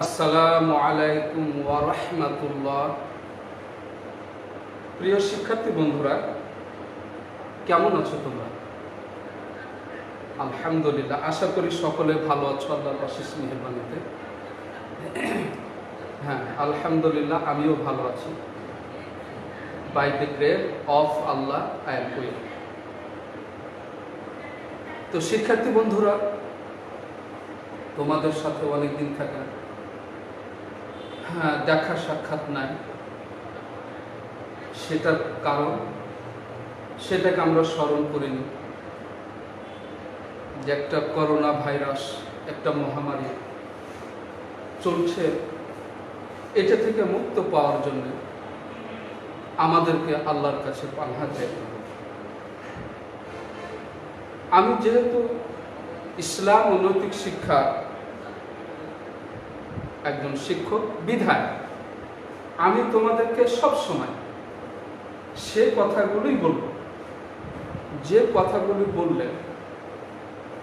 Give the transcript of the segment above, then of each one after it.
আসসালামু আলাইকুম ওয়া রাহমাতুল্লাহ। প্রিয় শিক্ষার্থী বন্ধুরা, কেমন আছো তোমরা? আলহামদুলিল্লাহ, আশা করি সকলে ভালো আছো আল্লাহর অশেষ মেহেরবানিতে। হ্যাঁ, আলহামদুলিল্লাহ, আমিও ভালো আছি। By the grace of Allah I am well. তো শিক্ষার্থী বন্ধুরা, তোমাদের সাথে অনেকদিন থাকা দেখা সাক্ষাৎ নাই, সেটার কারণ সেটাকে আমরা স্মরণ করিনি যে একটা করোনা ভাইরাস, একটা মহামারী চলছে। এটা থেকে মুক্ত পাওয়ার জন্য আমাদেরকে আল্লাহর কাছে পানাহ চাইতে হবে। আমি যেহেতু ইসলাম ও নৈতিক শিক্ষা একজন শিক্ষক বিধায় আমি তোমাদেরকে সব সময় সে কথাগুলোই বলব, যে কথাগুলি বললে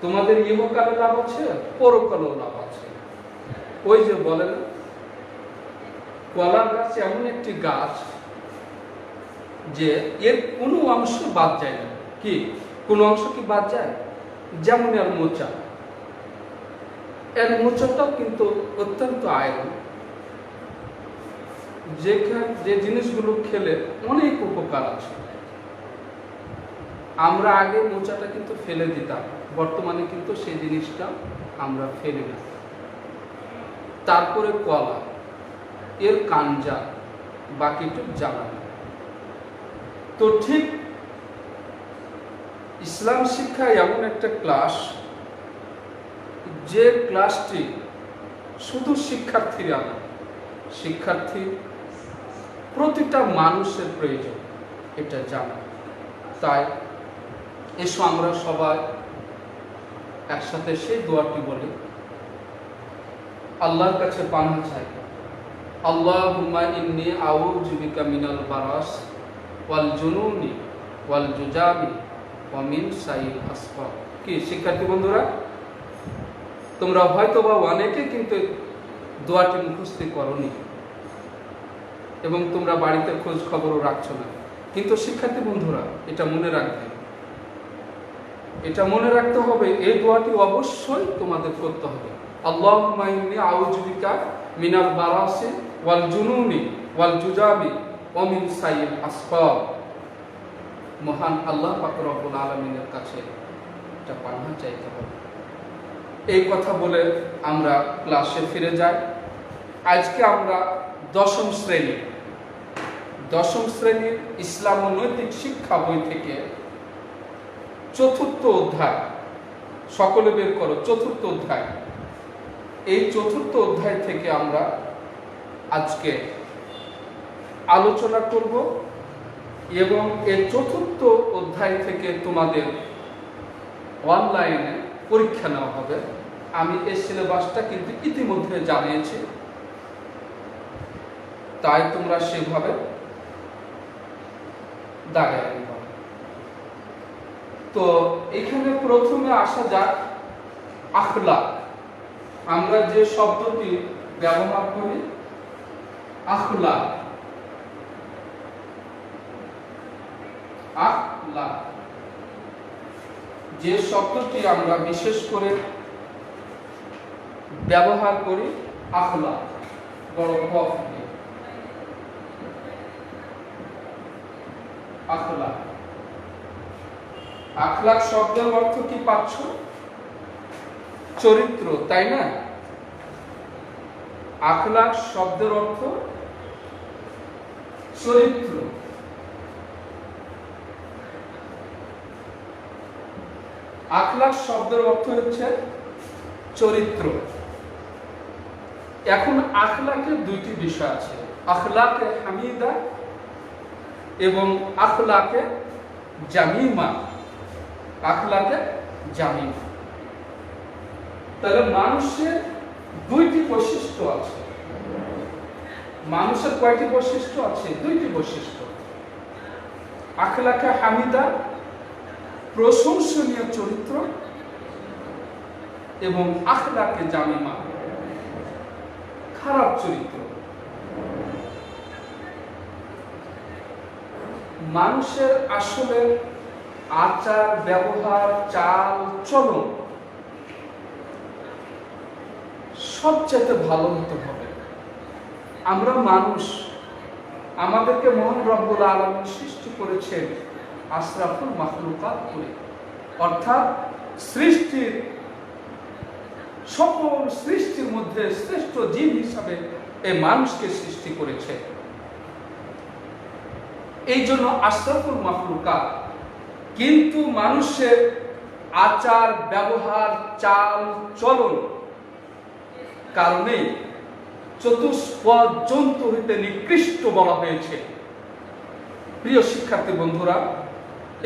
তোমাদের ইহকালে লাভ আছে, পরকালেও লাভ আছে। ওই যে বলেন, কলা গাছ এমন একটি গাছ যে এর কোনো অংশ বাদ যায় না। কি কোনো অংশ কি বাদ যায়? যেমন এর মোচা, এর মোচাটাও কিন্তু অত্যন্ত আয়রন, যে জিনিসগুলো খেলে অনেক উপকার আছে। আমরা আগে মোচাটা কিন্তু ফেলে দিতাম, বর্তমানে কিন্তু সেই জিনিসটা আমরা ফেলি না। তারপরে কলা, এর কাঞ্জা, বাকিটুক জ্বালানি। তো ঠিক ইসলাম শিক্ষা এমন একটা ক্লাস, যে ক্লাসটি শুধু শিক্ষার্থীরা না, শিক্ষার্থী প্রতিটা মানুষের প্রয়োজন এটা জানা। তাই এসো আমরা সবাই একসাথে সেই দোয়াটি বলি, আল্লাহর কাছে পানাহ চাই। আল্লাহুম্মা ইন্নী আউযু বিকা মিনাল বারাস ওয়াল জুনুনি ওয়াল জুজাবি ওয়া মিন শাইইল আসফার। কি শিক্ষার্থী বন্ধুরা, তোমরা হয়তো বা অনেকে কিন্তু দোয়াটি মুখস্থ করনি এবং তোমরা বাড়িতে খোঁজ খবরও রাখছো না, কিন্তু শিক্ষার্থী বন্ধুরা এটা মনে রাখবে, এটা মনে রাখতে হবে, এই দোয়াটি অবশ্যই তোমাদের করতে হবে। আল্লাহুম্মা ইন্নী আউযু বিকা মিনাল বারাসি ওয়াল জুনুনি ওয়াল জুজাবি ওয়া মিন শাইইল আসফার। মহান আল্লাহ পাক রব্বুল আলামিনের কাছে এটা পানাহ চাইতে হবে। এই কথা বলে আমরা ক্লাসে ফিরে যাই। আজকে আমরা দশম শ্রেণীর ইসলাম ও নৈতিক শিক্ষা বই থেকে চতুর্থ অধ্যায়, সকলে বের করো, চতুর্থ অধ্যায়। এই চতুর্থ অধ্যায় থেকে আমরা আজকে আলোচনা করব এবং এই চতুর্থ অধ্যায় থেকে তোমাদের অনলাইনে পরীক্ষা নেওয়া হবে। আমি এই সিলেবাসটা কিন্তু ইতিমধ্যে জানিয়েছি, তাই তোমরা সেভাবে দাঁড়িয়ে নিবা। তো এখানে প্রথমে আসা যাক আখলাক। আমরা যে শব্দটি ব্যবহার করি আখলাক, যে শব্দটি আমরা বিশেষ করে ব্যবহার করি আখলাক, বড় কফ দিয়ে আখলাক। আখলাক শব্দের অর্থ কি পাচ্ছ? চরিত্র, তাই না? আখলাক শব্দের অর্থ চরিত্র। আখলাক শব্দের অর্থ হচ্ছে চরিত্র। এখন আখলাকের দুইটি বিষয় আছে, আখলাকে হামিদা এবং আখলাকে জামিমা। আখলাকে জামিমা, তাহলে মানুষের দুইটি বৈশিষ্ট্য আছে। মানুষের কয়টি বৈশিষ্ট্য আছে? দুইটি বৈশিষ্ট্য। আখলাকে হামিদা প্রশংসনীয় চরিত্র, এবং আখলাকে জামিমা খারাপ চরিত্র। মানুষের আসলে আচার ব্যবহার চাল চলন সবচেয়ে ভালো হতে হবে। আমরা মানুষ, আমাদেরকে মহান রব্বুল আলামিন সৃষ্টি করেছেন আশরাফুল মাখলুকাত করে, অর্থাৎ সৃষ্টির সকল সৃষ্টির মধ্যে শ্রেষ্ঠ জীব হিসাবে এই মানুষকে সৃষ্টি করেছে। এই জন্য আশরাফুল মাখলুকাত। কিন্তু মানুষের আচার ব্যবহার চাল চলন কারণে চতুষ্পদ জন্তু হইতে নিকৃষ্ট বলা হয়েছে। প্রিয় শিক্ষার্থী বন্ধুরা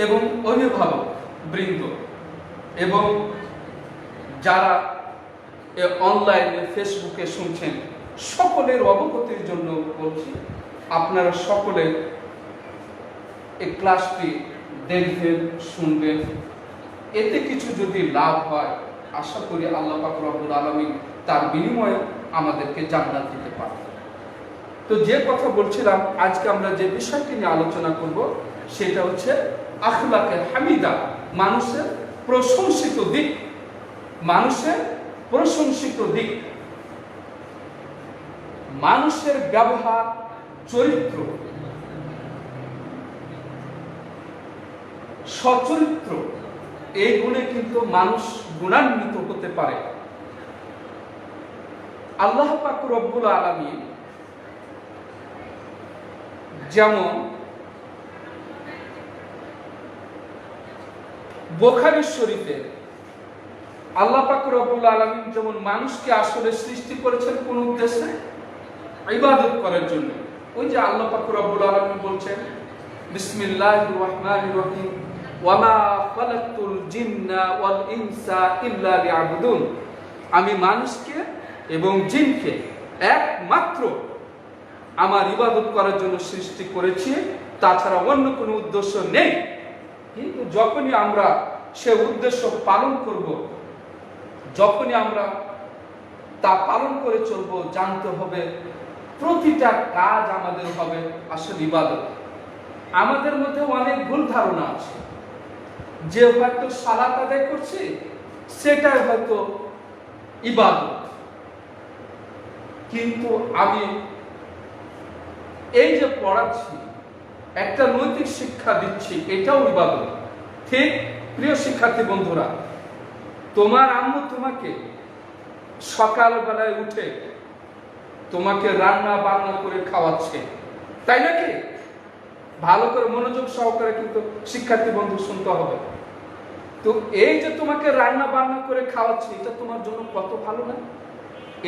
এবং অভিভাবক বৃন্দ এবং যারা অনলাইনে ফেসবুকে শুনছেন, সকলের অবগতির জন্য বলছি, আপনারা সকলে এই ক্লাসটি দেখবেন, শুনবেন। এতে কিছু যদি লাভ হয়, আশা করি আল্লাহ পাক রব্বুল আলামিন তার বিনিময়ে আমাদেরকে জান্নাত দিতে পারে। তো যে কথা বলছিলাম, আজকে আমরা যে বিষয়টি নিয়ে আলোচনা করব সেটা হচ্ছে আখলাকে হামিদা, মানুষের প্রশংসিত দিক। মানুষের প্রশংসিত দিক, মানুষের ব্যবহার চরিত্র, সচরিত্র, এই গুণে কিন্তু মানুষ গুণান্বিত হতে পারে। আল্লাহ পাক রব্বুল আলামিন যেমন বুখারী শরীফে আল্লাহ পাক রব্বুল আলামিন যেমন মানুষকে আসলে সৃষ্টি করেছেন কোন উদ্দেশ্যে? ইবাদত করার জন্য। ওই যে আল্লাহ পাক রব্বুল আলামিন বলছেন, বিসমিল্লাহির রহমানির রহিম, ওয়া মা খালাকতুল জিন্না ওয়াল ইনসা ইল্লা লিয়াবুদুন। আমি মানুষকে এবং জিনকে একমাত্র আমার ইবাদত করার জন্য সৃষ্টি করেছি, তাছাড়া অন্য কোনো উদ্দেশ্য নেই। কিন্তু যখনই আমরা সে উদ্দেশ্য পালন করব, যখনই আমরা তা পালন করে চলব, জানতে হবে প্রতিটা কাজ আমাদের হবে আসলে ইবাদত। আমাদের মধ্যে অনেক ভুল ধারণা আছে যে হয়তো সালাত আদায় করছি সেটাই হয়তো ইবাদত, কিন্তু আমি এই যে পড়াচ্ছি, একটা নৈতিক শিক্ষা দিচ্ছি, এটাও ইবাদত। ঠিক প্রিয় শিক্ষার্থী বন্ধুরা, তোমার আম্মু তোমাকে সকালবেলায় উঠে তোমাকে রান্না বান্না করে খাওয়াচ্ছে, তাই নাকি? ভালো করে মনোযোগ সহকারে কিন্তু শিক্ষার্থী বন্ধু শুনতে হবে। তো এই যে তোমাকে রান্না বান্না করে খাওয়াচ্ছে, এটা তোমার জন্য কত ভালো না?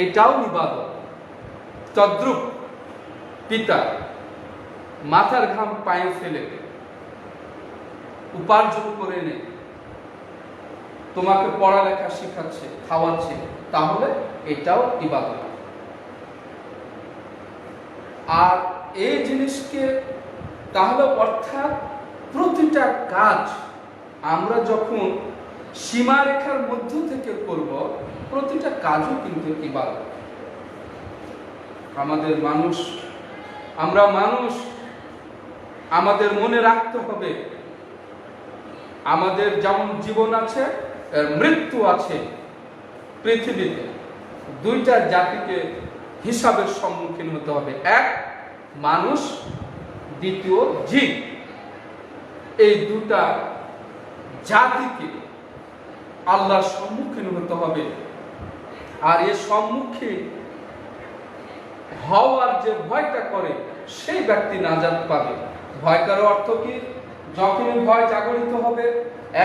এটাও ইবাদত। তদ্রূপ পিতা মাথার ঘাম পায়ে ফেলে উপার্জন করে এনে তোমাকে পড়ালেখা শেখাচ্ছে, খাওয়াচ্ছে, তাহলে এটাও ইবাদত। আর এই জিনিসকে তাহলে অর্থাৎ প্রতিটা কাজ আমরা যখন সীমারেখার মধ্য থেকে করব, প্রতিটা কাজও কিন্তু ইবাদত। আমরা মানুষ, আমাদের মনে রাখতে হবে আমাদের যেমন জীবন আছে, মৃত্যু আছে। পৃথিবীতে দুইটা জাতিকে হিসাবের সম্মুখীন হতে হবে, এক মানুষ, দ্বিতীয় জীব। এই দুটা জাতিকে আল্লাহর সম্মুখীন হতে হবে। আর এর সম্মুখীন হওয়ার যে ভয়টা করে, সেই ব্যক্তি নাজাত পাবে। ভয় করার অর্থ কি? যখনই ভয় জাগরিত হবে,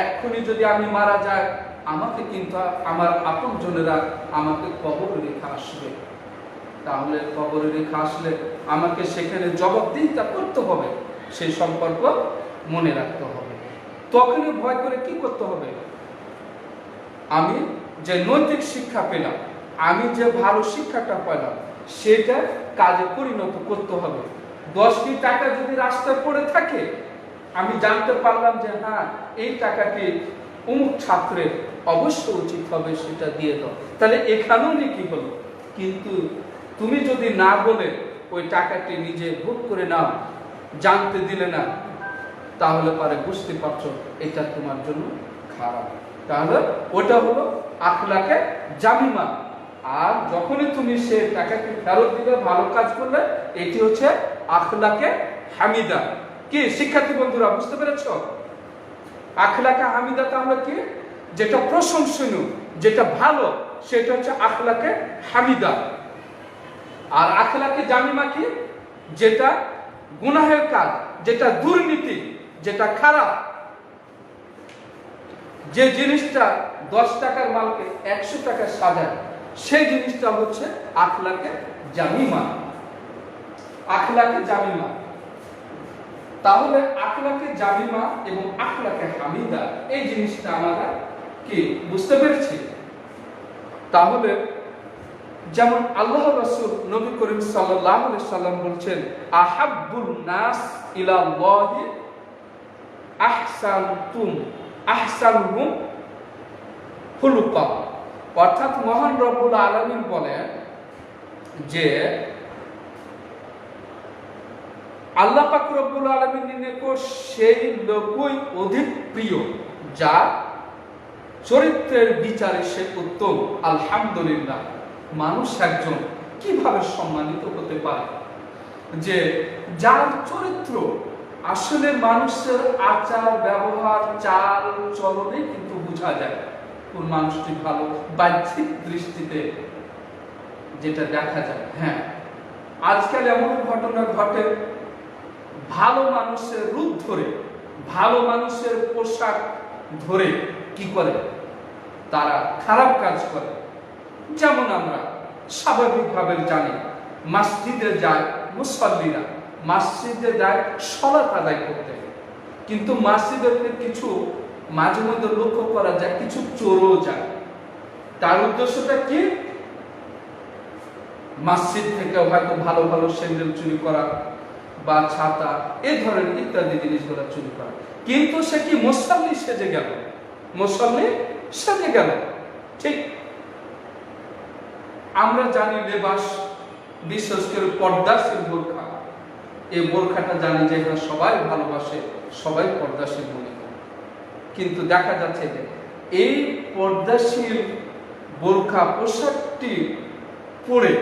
এক্ষুনি যদি আমি মারা যাই, আমাকে কিন্তু আমার আপনজনেরা আমাকে কবরে রেখে আসবে। তাহলে কবরে রেখে আসলে আমাকে সেখানে জবাবদিহিতা করতে হবে, সেই সম্পর্ক মনে রাখতে হবে। তখনই ভয় করে কি করতে হবে? আমি যে নৈতিক শিক্ষা পেলাম, আমি যে ভালো শিক্ষাটা পেলাম, সেটা কাজে পরিণত করতে হবে। 10টি টাকা যদি রাস্তায় পড়ে থাকে, আমি জানতে পারলাম যে হ্যাঁ, এই টাকাটি অমুক ছাত্রের, অবশ্য উচিত হবে সেটা দিয়ে দাও, তাহলে এখানেও কি হলো? কিন্তু তুমি যদি না বলে ওই টাকাটি নিজে ভোগ করে নাও, জানতে দিলে না, তাহলে পরে বুঝতে পারছো এটা তোমার জন্য খারাপ। তাহলে ওটা হলো আখলাকে জামিমা। আর যখনই তুমি সে টাকাকে ফেরত দিলে, ভালো কাজ করলে, এটি হচ্ছে আখলাকে হামিদা। কি শিক্ষার্থী বন্ধুরা বুঝতে পেরেছো? আখলাকে হামিদা তাহলে কি? যেটা প্রশংসনীয়, যেটা ভালো, সেটা হচ্ছে আখলাকে হামিদা। আর আখলাকে জামিমা কি? যেটা গুনাহের কাজ, যেটা দুর্নীতি, যেটা খারাপ, যে জিনিসটা 10 টাকার মালকে 100 টাকা সাজায়, সেই জিনিসটা হচ্ছে আখলাকে জামিমা। আখলাকে জামিমা। তাহলে আখলাকে জামিমা এবং আখলাকে হামিদা, এই জিনিসটা আমরা কি বুঝতে পেরেছি? তাহলে যেমন আল্লাহ রাসূল নবী করিম সাল্লাল্লাহু আলাইহি সাল্লাম বলছেন, আহাব্বুন নাস ইলাল্লাহি আহসানুহুম খুলুকা। অর্থাৎ মহান রব্বুল আলামিন বলেন যে আল্লাহ পাক রব্বুল আলামিনের নিকট সেই লোকই অধিক প্রিয় যার চরিত্রের বিচারে সে উত্তম। আলহামদুলিল্লাহ, মানুষ একজন কিভাবে সম্মানিত হতে পারে যে যার চরিত্র আসলে মানুষের আচার ব্যবহার চাল চলনে কিন্তু বোঝা যায় কোন মানুষটি ভালো, বাহ্যিক দৃষ্টিতে যেটা দেখা যায়। হ্যাঁ, আজকাল এমন ঘটনা ঘটে, ভালো মানুষের রূপ ধরে, ভালো মানুষের পোশাক ধরে কি করে তারা খারাপ কাজ করে। যেমন আমরা স্বাভাবিকভাবে জানি, মসজিদে যায় মুসল্লিরা, মসজিদে যায় সালাত আদায় করতে, কিন্তু মসজিদের কিছু মাঝে মধ্যে লক্ষ্য করা যায় কিছু চোরও যায়। তার উদ্দেশ্যটা কি? মসজিদ থেকে হয়তো ভালো ভালো স্যান্ডেল চুরি করা বা ছাতা, এই ধরনের ইত্যাদি জিনিসগুলো চুরি করা। কিন্তু সে কি মুসল্লি সেজে গেল, মুসল্লি সেজে গেল। ঠিক আমরা জানি লেবাস, বিশেষ করে পর্দাশীল বোরখা, এই বোরখাটা জানি যে এখানে সবাই ভালোবাসে, সবাই পর্দাশীল মনে করে। কিন্তু দেখা যাচ্ছে যে এই পর্দাশীল বোরখা পোশাকটি পরে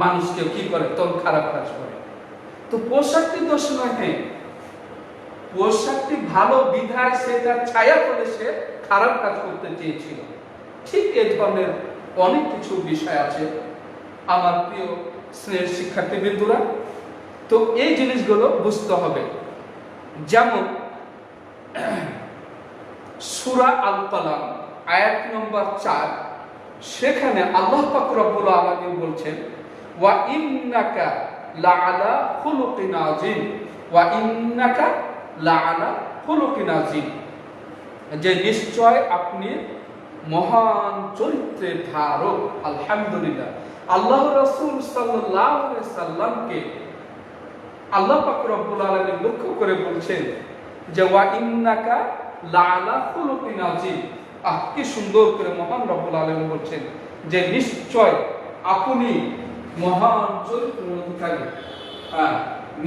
মানুষকে কি করে, তখন খারাপ কাজ করে। তো পোশাকটি দোষ নয়, পোশাকটি ভালো বিধায় সেটা ছায়া করে সে খারাপ কাজ করতে চেয়েছিল। ঠিক এই ধরনের অনেক কিছু বিষয় আছে আমার প্রিয় স্নেহের শিক্ষার্থীবৃন্দরা। তো এই জিনিসগুলো বুঝতে হবে। যেমন সূরা আল কালাম আয়াত নম্বর 4, সেখানে আল্লাহ পাক রব্বুল আলামিন বলছেন, ওয়া ইন্নাকা লাআলা খুলুকিন আযীম, ওয়া ইন্নাকা লাআলা খুলুকিন আযীম, যে নিশ্চয় আপনি মহান চরিত্রের ধারক। আলহামদুলিল্লাহ, আল্লাহ রাসূল সাল্লাল্লাহু আলাইহি সাল্লামকে আল্লাহ পাক রব্বুল আলামিন লক্ষ্য করে বলছেন যে ওয়া ইন্নাকা লাআলা খুলুকিন আযীম। কি সুন্দর করে মহান রব্বুল আলামিন বলছেন যে নিশ্চয় আপনি মহান চরিত্রের অধিকারী।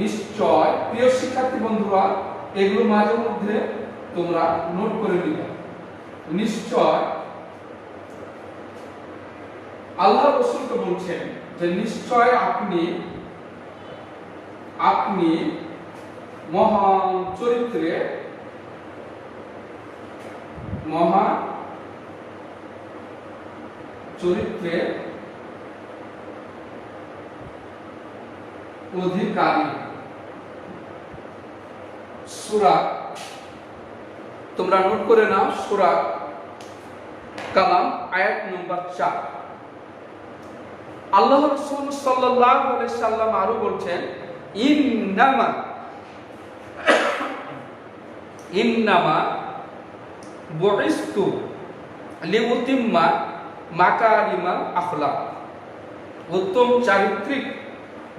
নিশ্চয়, প্রিয় শিক্ষার্থী বন্ধুরা, এগুলো মাঝে মধ্যে তোমরা নোট করে নিবে। নিশ্চয় আল্লাহ রাসূলকে বলছেন যে নিশ্চয় আপনি মহান চরিত্রে অধিকারী। সূরা, তোমরা নোট করে নাও, সূরা কালাম আয়াত নম্বর 4। আল্লাহ রাসূল সাল্লাল্লাহু আলাইহি সাল্লাম আরো বলছেন, ইন্নামা বুইসতু লিউতিম্মা মাকারিমাল আখলাক। উত্তম চারিত্রিক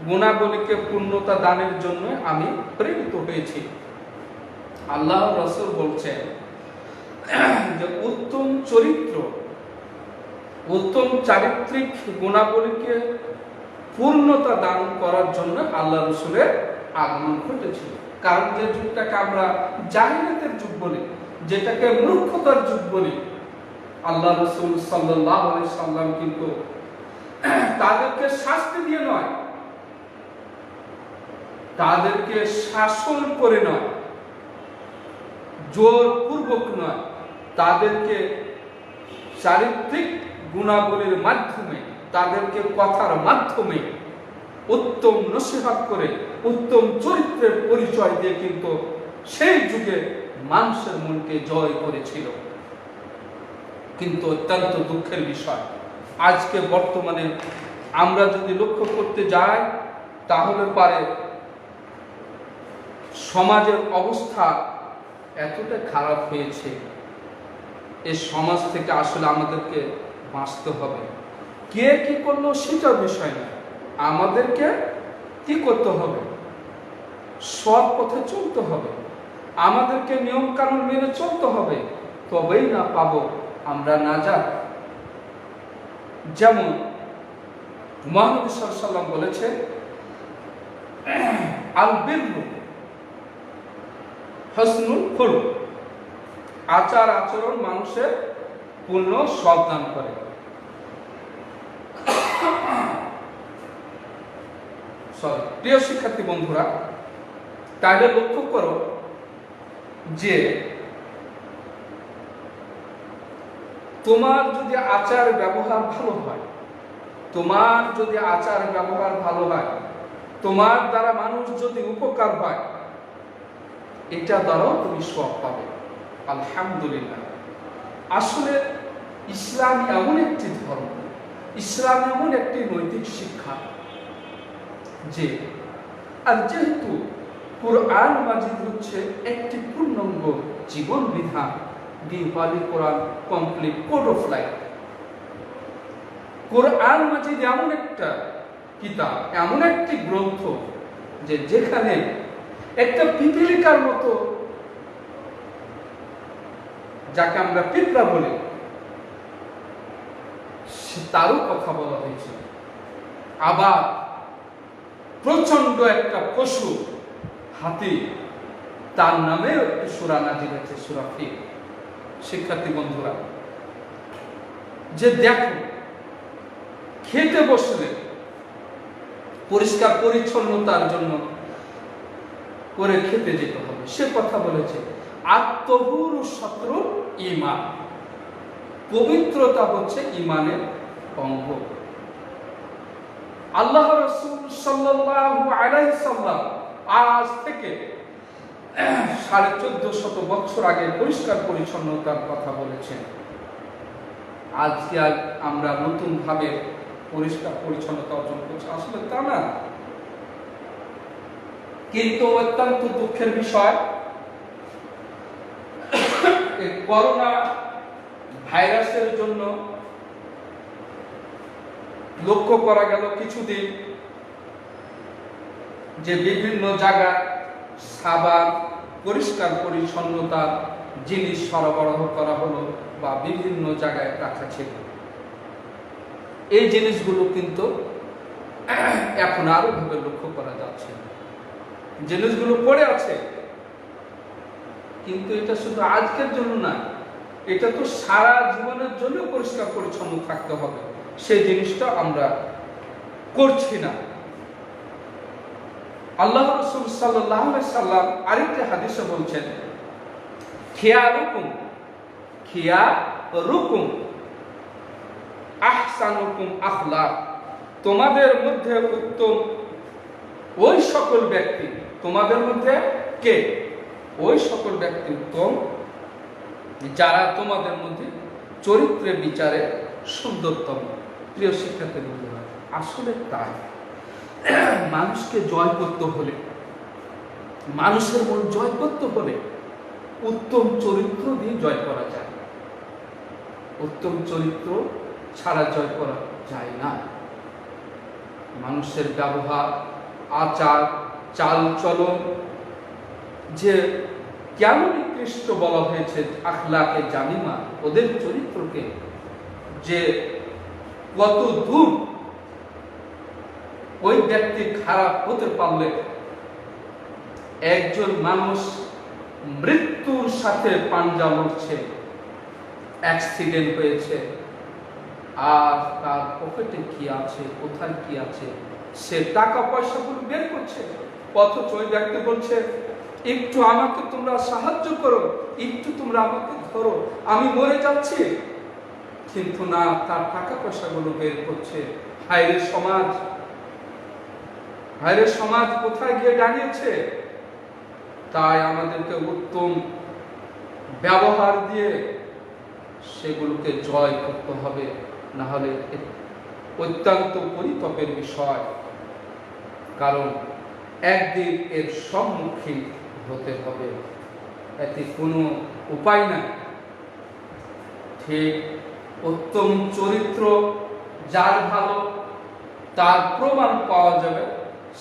গুণাবলীকে পূর্ণতা দানের জন্য আমি প্রেরিত হয়েছি। আল্লাহ রাসূল বলছেন যে উত্তম চরিত্র উত্তম চারিত্রিক গুণাবলীকে পূর্ণতা দান করার জন্য আল্লাহ রসুলের আগমন ঘটেছিল। কারণ যে যুগটাকে আমরা জাহিলিয়াতের যুগ বলি, যেটাকে মূর্খতার যুগ বলি, আল্লাহ রসুল সাল্লাল্লাহু আলাইহি সাল্লাম কিন্তু তাদেরকে শাস্তি দিয়ে নয়, তাদেরকে শাসন করে নয়, জোরপূর্বক নয়, তাদেরকে চারিত্রিক গুণাবলীর মাধ্যমে, তাদেরকে কথার মাধ্যমে উত্তম নসিহত করে, উত্তম চরিত্রের পরিচয় দিয়ে কিন্তু সেই যুগে মানুষের মনকে জয় করেছিল। কিন্তু অত্যন্ত দুঃখের বিষয়, আজকে বর্তমানে আমরা যদি লক্ষ্য করতে যাই তাহলে পারে সমাজের অবস্থা এতটা খারাপ হয়েছে, এই সমাজ থেকে আসলে আমাদেরকে বাঁচতে হবে। কে কি করলো সেটা বিষয় না, আমাদেরকে কি করতে হবে, সৎ পথে চলতে হবে, আমাদেরকে নিয়ম কানুন মেনে চলতে হবে, তবেই না পাবো আমরা নাজাত। যেমন মুহাম্মদ সাল্লাল্লাহু আলাইহি ওয়াসাল্লাম বলেছে, আল বিররু হুসনুল খুলুক, আচার আচরণ মানুষের পূর্ণ সৎ দান করে। প্রিয় শিক্ষার্থী বন্ধুরা, তাহলে লক্ষ্য করো যে তোমার যদি আচার ব্যবহার ভালো হয়, তোমার যদি আচার ব্যবহার ভালো হয়, তোমার দ্বারা মানুষ যদি উপকার হয়, এটা দ্বারাও তুমি সওয়াব পাবে। আলহামদুলিল্লাহ। আসলে ইসলাম এমন একটি ধর্ম, ইসলাম এমন একটি নৈতিক শিক্ষা যে, আর যেহেতু কুরআন মাজিদ হচ্ছে একটি পূর্ণাঙ্গ জীবন বিধান, দি হোলি কোরআন কমপ্লিট কোড অফ লাইফ। কুরআন মাজিদ এমন একটা কিতাব, এমন একটি গ্রন্থ যে যেখানে একটা পিপীলিকার মতো, যাকে আমরা পিঁপড়া বলি, তারও কথা বলা হয়েছে। আবার প্রচন্ড একটা পশু হাতি, তার নামে একটি সূরা নাযিল হয়েছে, সূরা ফিল। শিক্ষার্থী বন্ধুরা, যে দেখো খেতে বসলে পরিষ্কার পরিচ্ছন্নতার জন্য করে খেতে যেতে হবে, সে কথা বলেছে। আত্মহুর শত্রু ঈমান, পবিত্রতা হচ্ছে ঈমানের অঙ্গ। আল্লাহ রাসূল সাল্লাল্লাহু আলাইহি সাল্লাম আজ থেকে 1450 বছর আগে পরিষ্কার পরিচ্ছন্নতার কথা বলেছেন। আজকে আমরা নতুন ভাবে পরিষ্কার পরিচ্ছন্নতা অর্জন করছি, আসলে তা না। কিন্তু অত্যন্ত দুঃখের বিষয়, করোনা ভাইরাসের জন্য লক্ষ্য করা গেল কিছুদিন যে বিভিন্ন জায়গায় সাবান, পরিষ্কার পরিচ্ছন্নতার জিনিস সরবরাহ করা হলো বা বিভিন্ন জায়গায় রাখা ছিল। এই জিনিসগুলো কিন্তু এখন আরো ভাবে লক্ষ্য করা যাচ্ছে, জিনিসগুলো পড়ে আছে। কিন্তু এটা শুধু আজকের জন্য না, এটা তো সারা জীবনের জন্য পরিষ্কার পরিচ্ছন্ন থাকতে হবে, সেই জিনিসটা আমরা করছি না। আল্লাহ রাসূল সাল্লাল্লাহু আলাইহি সাল্লাম আরেকটি হাদিসে বলছেন, খিয়ারুকুম আহসানুকুম আখলাক, তোমাদের মধ্যে উত্তম ওই সকল ব্যক্তি, তোমাদের মধ্যে কে? ওই সকল ব্যক্তি উত্তম যারা তোমাদের মধ্যে চরিত্রের বিচারে সুন্দরতম। প্রিয় শিক্ষার্থী বন্ধুরা, আসলে তাই। মানুষকে জয় করতে হলে, মানুষের মন জয় করতে হলে উত্তম চরিত্র দিয়ে জয় করা যায়। উত্তম চরিত্র ছাড়া জয় করা যায় না। মানুষের ব্যবহার, আচার, চাল চলন, যে কেমন নিকৃষ্ট বলা হয়েছে আখলাকে জামিমা, ওদের চরিত্রকে যে কত দূর ওই ব্যক্তি খারাপ হতে পারলে একজন মানুষ মৃত্যুর সাথে পাঞ্জা লড়ছে, অ্যাক্সিডেন্ট হয়েছে, আর তার পকেটে কি আছে, কোথায় কি আছে, সে টাকা পয়সাগুলো বের করছে, অথচ ওই ব্যক্তি বলছে একটু আমাকে তোমরা সাহায্য করো, একটু তোমরা আমাকে ধরো, আমি মরে যাচ্ছি। কিন্তু না, তার টাকা পয়সাগুলো বের করছে। হায়রে সমাজ, হায়রে সমাজ কোথায় গিয়ে দাঁড়িয়েছে। তাই আমাদেরকে উত্তম ব্যবহার দিয়ে সেগুলোকে জয় করতে হবে, না হলে অত্যন্ত পরিতাপের বিষয়। কারণ একদিন এর সম্মুখীন হতে হবে, এতে কোনো উপায় নাই। ঠিক উত্তম চরিত্র যার ভালো, তার প্রমাণ পাওয়া যাবে,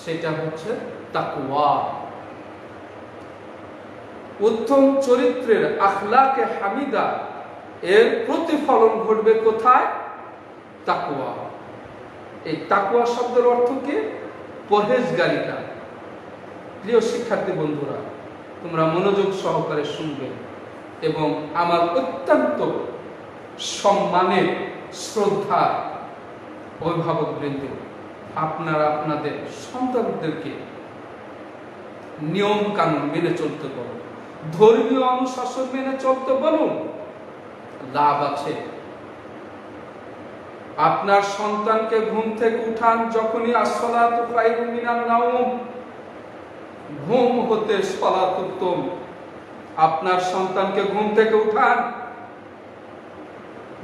সেটা হচ্ছে তাকওয়া। উত্তম চরিত্রের আখলাকে হামিদা এর প্রতিফলন ঘটবে কোথায়? তাকওয়া। এই তাকওয়া শব্দের অর্থ কি? পরহেজগারিতা। প্রিয় শিক্ষার্থী বন্ধুরা, তোমরা মনোযোগ সহকারে শুনবে এবং আমার অত্যন্ত সম্মানের শ্রদ্ধা অভিভাবক বৃন্দ, আপনারা আপনাদের সন্তানদেরকে নিয়ম কানুন মেনে চলতে বলুন, ধর্মীয় অনুশাসন মেনে চলতে বলুন, লাভ আছে। আপনার সন্তানকে ঘুম থেকে উঠান যখনই আসসালাতু খায়রুম মিনান নাওম, ঘুম হতে সালাত উত্তম। আপনার সন্তানকে ঘুম থেকে উঠান।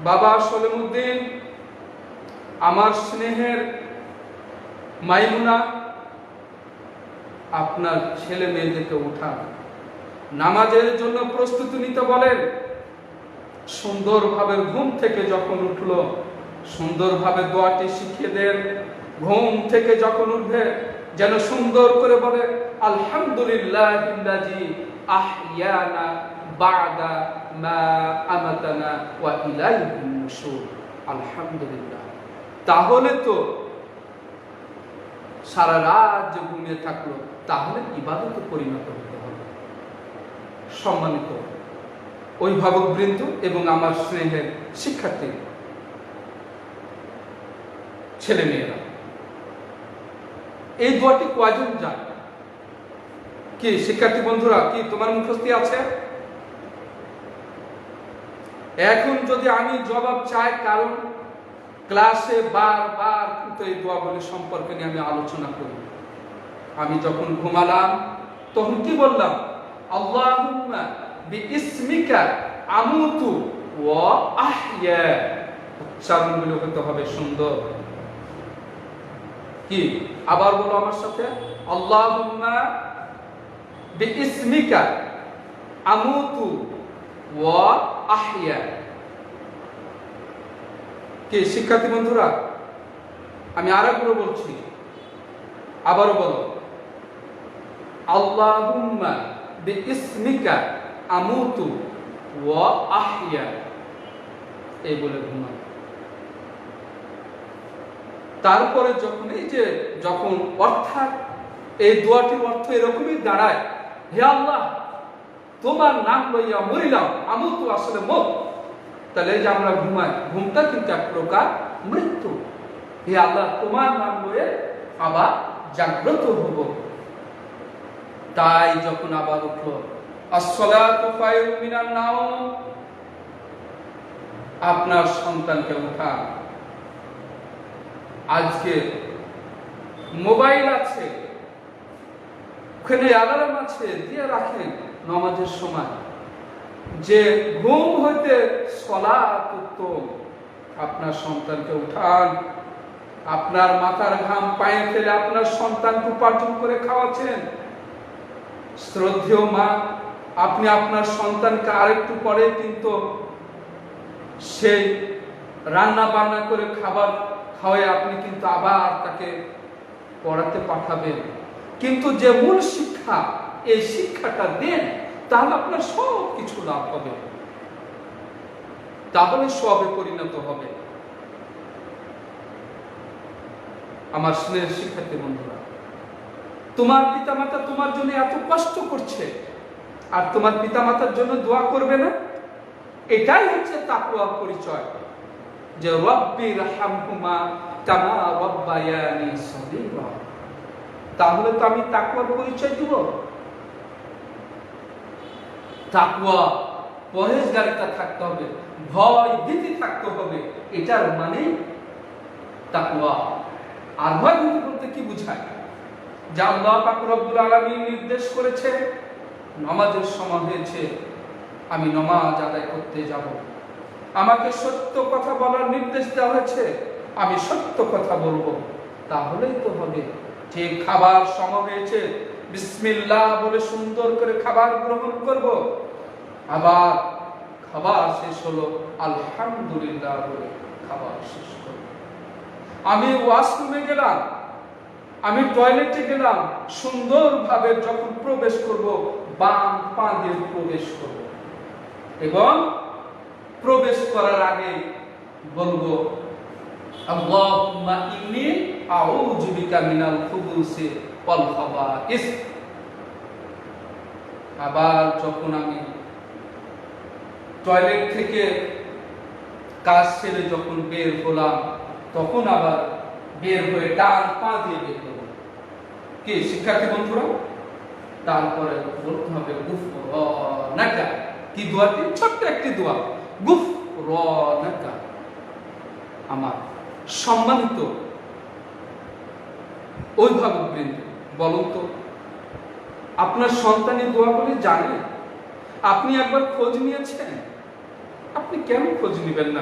বাবা সলিমউদ্দিন, আমার স্নেহের মাইমুনা, আপনার ছেলে মেয়েদেরকে উঠান, নামাজের জন্য প্রস্তুতি নিতে বলেন। সুন্দরভাবে ঘুম থেকে যখন উঠলো, সুন্দরভাবে দোয়াটি শিখিয়ে দেন। ঘুম থেকে যখন উঠবে যেন সুন্দর করে বলে আলহামদুলিল্লাহিল্লাযী আহইয়ানা বা'দা মা আমাতানা ওয়া ইলাইহিন নুশুর। আলহামদুলিল্লাহ। তাহলে তো সারা রাত যে ঘুমিয়ে থাকলো, তাহলে ইবাদতে পরিণত হতে হবে। সম্মানিত অভিভাবক বৃন্দ এবং আমার স্নেহের শিক্ষার্থী ছেলে মেয়েরা, এই দোয়াটি কয়জন জানে? কি শিক্ষার্থী বন্ধুরা, কি তোমার মুখস্থি আছে? এখন যদি আমি জবাব চাই, কারণ ক্লাসে বারবার কিন্তু এই দোয়াগুলি সম্পর্কে নিয়ে আমি আলোচনা করি। আমি যখন ঘুমালাম তখন কি বললাম? আল্লাহুম্মা বিইসমিকা আমুতু ওয়া আহইয়া। উচ্চারণগুলো হতে হবে সুন্দর। কি আবার বলো আমার সাথে, আল্লাহুম্মা বিইসমিকা আমুতু ওয়া আহইয়া। কি শিক্ষার্থী বন্ধুরা, আমি আরেকবার বলছি, আবারও বলো, আল্লাহুম্মা বিইসমিকা আমুতু ওয়া আহইয়া। এই বলে ঘুমাও। তারপরে যখন এই যে যখন অর্থাৎ এই দোয়াটির অর্থ এরকমই দাঁড়ায়, হে আল্লাহ, তোমার নাম লইয়া মরিলাম, আমুতু আসলে মত। তাহলে যে আমরা ঘুমাই, ঘুমটা কিন্তু এক প্রকার মৃত্যু। হে আল্লাহ, তোমার নাম লয়ে আবার জাগ্রত হব। তাই যখন আবার উঠলো আসসালাতু খায়রুম মিনান নাওম, আপনার সন্তানকে উঠান। আজকে মোবাইল আছে, ওখানে অ্যালার্ম আছে, দিয়ে রাখেন নামাজের সময়, যে ঘুম হইতে সালাত উত্তম। আপনার সন্তানকে উঠান। আপনার মাথার ঘাম পায়ে ফেলে আপনার সন্তানকে উপার্জন করে খাওয়াচ্ছেন। শ্রদ্ধেয় মা, আপনি আপনার সন্তানকে আরেকটু পরে কিন্তু সেই রান্না বান্না করে খাবার খাওয়াই আপনি কিন্তু আবার তাকে পড়াতে পাঠাবেন। কিন্তু যে মূল শিক্ষা, এই শিক্ষাটা দেন, তাহলে আপনার সব কিছু লাভ হবে, তাহলে সবে পরিণত হবে। আমার স্নেহের শিক্ষার্থী বন্ধুরা, তোমার পিতামাতা তোমার জন্য এত কষ্ট করছে, আর তোমার পিতামাতার জন্য দোয়া করবে না? এটাই হচ্ছে তাকওয়ার পরিচয়, যে রব্বি রহমহুমা কামা রব্বায়ানি সগীরা। তাহলে তো আমি তাকওয়ার পরিচয় দিব। তাকওয়া, পরহেজগারিতা থাকতে হবে, ভয় ভীতি থাকতে হবে, এটার মানে তাকওয়া। আর ভয় ভীতি বলতে কি বুঝায়? যে আল্লাহ পাক রব্বুল আলামিন নির্দেশ করেছে, নামাজের সময় হয়েছে, আমি নামাজ আদায় করতে যাব। আমাকে সত্য কথা বলার নির্দেশ দেওয়া হয়েছে, আমি সত্য কথা বলবো। তাহলেই তো হবে। ঠিক খাবার সময় হয়েছে, বিসমিল্লাহ বলে সুন্দর করে খাবার গ্রহণ করব। আবার খাবার শেষ হলো, আলহামদুলিল্লাহ বলে খাবার শেষ করব। আমি ওয়াশরুমে গেলাম, আমি টয়লেটে গেলাম, সুন্দরভাবে যখন প্রবেশ করব, বাম পা দিয়ে প্রবেশ করব, এবং প্রবেশ করার আগে বলবো আল্লাহুম্মা ইন্নী আউযু বিকা মিনাল খুবুসি ওয়াল খাবাইস। আবার যখন আমি টয়লেট থেকে কাজ সেরে যখন বের হলাম, তখন আবার বের হয়ে ডান পা দিয়ে বের হলাম। কি শিক্ষার্থী বন্ধুরা? তারপরে বলতে হবে গুফরানাকা। কি দোয়াটি? ছোট্ট একটি দোয়া, গুফরানাকা। আমার সম্মানিত অভিভাবকবৃন্দ, বলুন তো, আপনার সন্তানের দোয়া বলে জানে? আপনি একবার খোঁজ নিয়েছেন? আপনি কেন খোঁজ নেবেন না?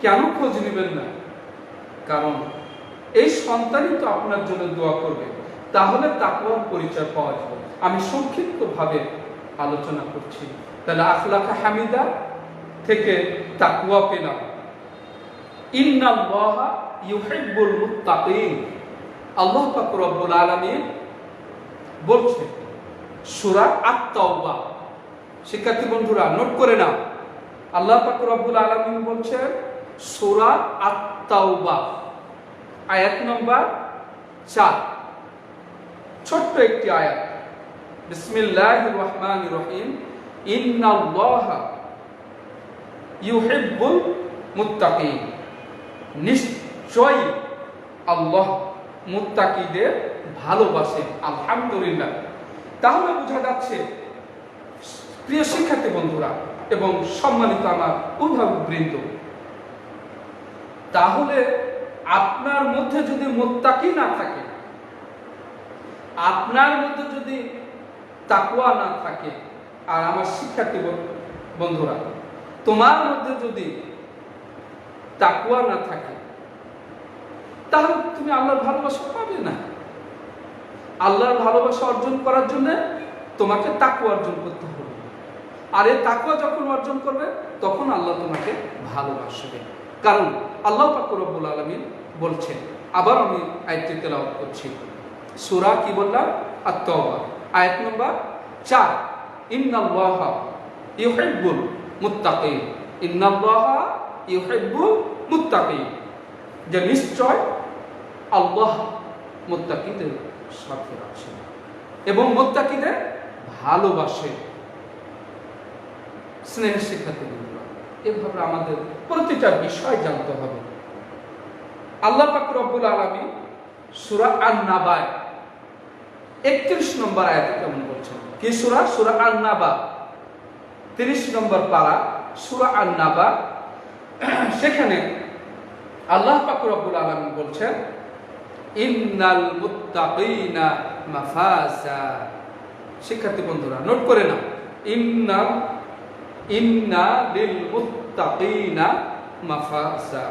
কেন খোঁজ নেবেন না? কারণ এই সন্তানই তো আপনার জন্য দোয়া করবে। তাহলে তাকওয়ার পরিচয় পাওয়া যাবে। আমি সংক্ষিপ্তভাবে আলোচনা করছি। তাহলে আখলাকা হামিদা থেকে তাকওয়া পেলাম। ইন্নাল্লাহা ইউহিব্বুল মুত্তাকিন। আল্লাহ পাক রব্বুল আলামিন বলছে সূরা আত-তাওবা। শিক্ষার্থী বন্ধুরা নোট করে নাও। আল্লাহ পাক রব্বুল আলামিন বলছে সূরা আত-তাওবা, আয়াত নম্বর 4, ছোট্ট একটি আয়াত। বিসমিল্লাহির রহমানির রহিম। ইন্নাল্লাহা ইউহিব্বুল মুত্তাকিন। নিশ্চয়ই আল্লাহ মুত্তাকিদের ভালোবাসেন। আলহামদুলিল্লাহ। তাহলে বোঝা যাচ্ছে, প্রিয় শিক্ষার্থী বন্ধুরা এবং সম্মানিত আমার অভিভাবকবৃন্দ, তাহলে আপনার মধ্যে যদি মুত্তাকি না থাকে, আপনার মধ্যে যদি তাকওয়া না থাকে, আর আমার শিক্ষার্থী বন্ধুরা, তোমার মধ্যে যদি তাকওয়া না থাকে, তাহলে তুমি আল্লাহর ভালোবাসা পাবে না। আল্লাহর ভালোবাসা অর্জন করার জন্য তোমাকে তাকওয়া অর্জন করতে হবে। আর এই তাকওয়া যখন অর্জন করবে, তখন আল্লাহ তোমাকে ভালোবাসবে। কারণ আল্লাহ পাক রব্বুল আলামিন বলছেন, আবার আমি আয়াতটি তেলাওয়াত করছি। সূরা কি বললাম? আত-তাওবা, আয়াত নম্বর 4। ইন্নাল্লাহা ইউহিব্বুল মুত্তাকিন। ইন্নাল্লাহা ইউহিব্বুল মুত্তাকিন। যে নিশ্চয় আল্লাহ মুত্তাকিদের সাথে আছেন এবং মুত্তাকিদের ভালোবাসে। স্নেহের শিক্ষার্থী বন্ধুরা, এভাবে আমাদের প্রতিটা বিষয় জানতে হবে। আল্লাহ পাক রব্বুল আলামিন সূরা আন-নাবা 31 নম্বর আয়াতে কেমন বলছেন? কি সূরা? সূরা আন-নাবা 30 নম্বর পারা, সূরা আন-নাবা। সেখানে আল্লাহ পাক রব্বুল আলামিন বলছেন, ইন্নাল মুত্তাকিনা মাফাজা। শিক্ষার্থী বন্ধুরা নোট করে নাও। ইন্না লিল মুত্তাকিনা মাফাজা।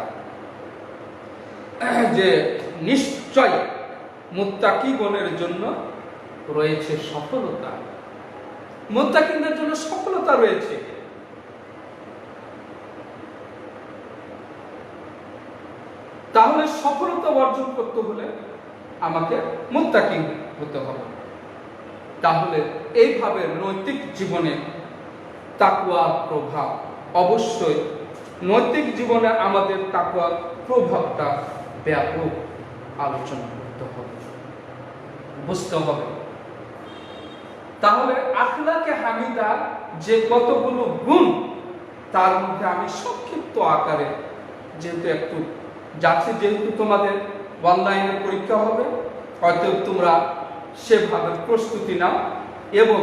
যে নিশ্চয় মুত্তাকিগণের জন্য রয়েছে সফলতা। মুত্তাকিনদের জন্য সফলতা রয়েছে। তাহলে সফলতা অর্জন করতে হলে আমাকে মুত্তাকি হতে হবে। তাহলে এইভাবে নৈতিক জীবনে তাকওয়ার প্রভাব, অবশ্যই নৈতিক জীবনে আমাদের তাকওয়ার প্রভাবটা ব্যাপক আলোচনা করতে হবে, বুঝতে হবে। তাহলে আখলাকে হামিদা যে কতগুলো গুণ, তার মধ্যে আমি সংক্ষিপ্ত আকারে যেহেতু যাচ্ছে, যেহেতু তোমাদের অনলাইনে পরীক্ষা হবে, হয়তো তোমরা সেভাবে প্রস্তুতি নাও এবং